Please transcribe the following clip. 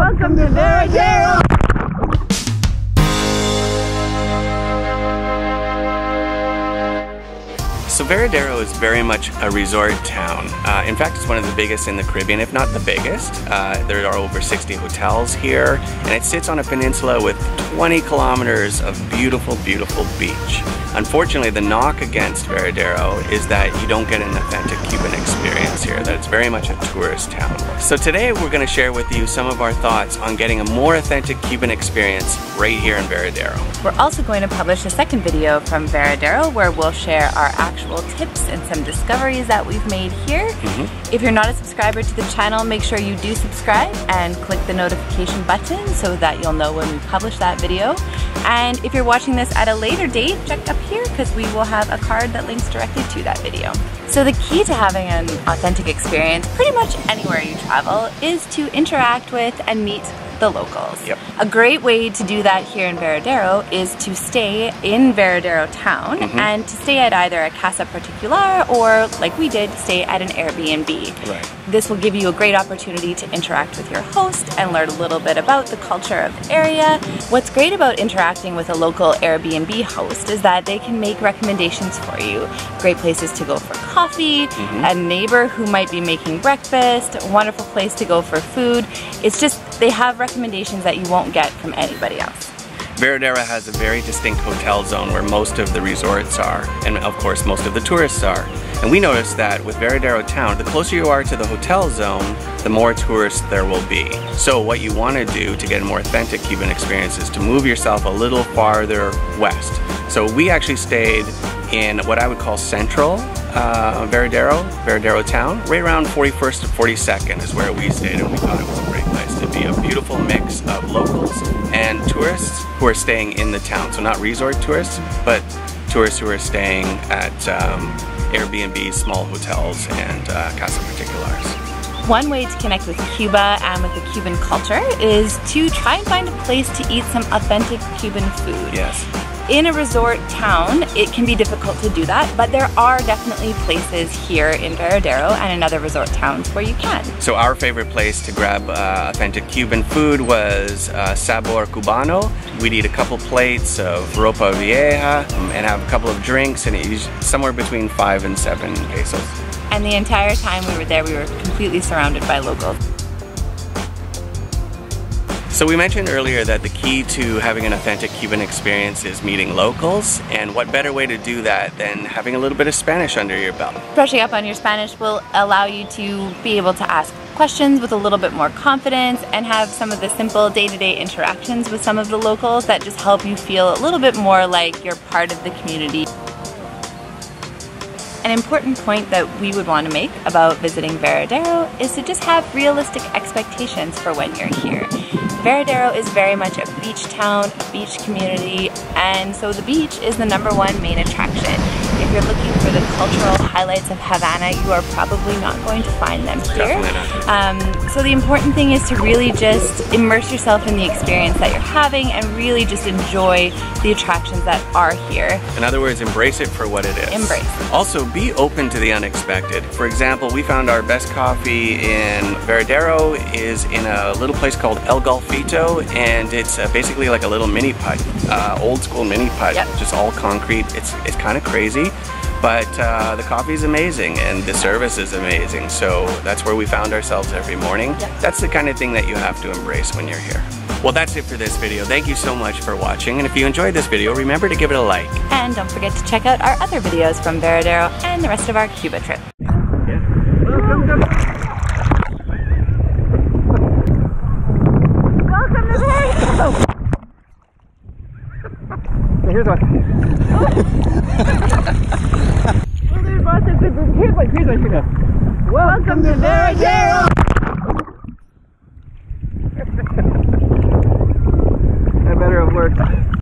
Welcome to Varadero! So Varadero is very much a resort town. In fact, it's one of the biggest in the Caribbean, if not the biggest. There are over 60 hotels here, and it sits on a peninsula with 20 kilometers of beautiful, beautiful beach. Unfortunately, the knock against Varadero is that you don't get an authentic Cuban experience here, that it's very much a tourist town. So today we're going to share with you some of our thoughts on getting a more authentic Cuban experience right here in Varadero. We're also going to publish a second video from Varadero where we'll share our actual tips and some discoveries that we've made here. If you're not a subscriber to the channel, make sure you do subscribe and click the notification button so that you'll know when we publish that video. And if you're watching this at a later date, check up here because we will have a card that links directly to that video. So the key to having an authentic experience pretty much anywhere you travel is to interact with and meet the locals. Yep. A great way to do that here in Varadero is to stay in Varadero town and to stay at either a casa particular or, like we did, stay at an Airbnb. Right. This will give you a great opportunity to interact with your host and learn a little bit about the culture of the area. What's great about interacting with a local Airbnb host is that they can make recommendations for you. Great places to go for coffee, a neighbor who might be making breakfast, a wonderful place to go for food. It's just, they have recommendations that you won't get from anybody else. Varadero has a very distinct hotel zone where most of the resorts are, and of course most of the tourists are. And we noticed that with Varadero town, the closer you are to the hotel zone, the more tourists there will be. So what you want to do to get a more authentic Cuban experience is to move yourself a little farther west. So we actually stayed in what I would call central Varadero town, right around 41st to 42nd is where we stayed, and we thought it was a great place to be. A beautiful mix of locals and tourists who are staying in the town. So not resort tourists, but tourists who are staying at Airbnb, small hotels, and casa particulars. One way to connect with Cuba and with the Cuban culture is to try and find a place to eat some authentic Cuban food. Yes. In a resort town, it can be difficult to do that, but there are definitely places here in Varadero and in other resort towns where you can. So our favorite place to grab authentic Cuban food was Sabor Cubano. We'd eat a couple plates of ropa vieja and have a couple of drinks, and it was somewhere between 5 and 7 pesos. And the entire time we were there, we were completely surrounded by locals. So we mentioned earlier that the key to having an authentic Cuban experience is meeting locals, and what better way to do that than having a little bit of Spanish under your belt. Brushing up on your Spanish will allow you to be able to ask questions with a little bit more confidence and have some of the simple day-to-day interactions with some of the locals that just help you feel a little bit more like you're part of the community. An important point that we would want to make about visiting Varadero is to just have realistic expectations for when you're here. Varadero is very much a beach town, a beach community, and so the beach is the #1 main attraction. If you're looking for the cultural highlights of Havana, you are probably not going to find them here. So the important thing is to really just immerse yourself in the experience that you're having and really just enjoy the attractions that are here. In other words, embrace it for what it is. Embrace it. Also, be open to the unexpected. For example, we found our best coffee in Varadero is in a little place called El Golfito, and it's basically like a little mini putt, old school mini putt, just all concrete. It's kind of crazy, but the coffee is amazing and the service is amazing. So that's where we found ourselves every morning. That's the kind of thing that you have to embrace when you're here. Well, that's it for this video. Thank you so much for watching, and if you enjoyed this video, remember to give it a like. And don't forget to check out our other videos from Varadero and the rest of our Cuba trip. Welcome to Varadero! Here's one. Here's one. Welcome to Varadero!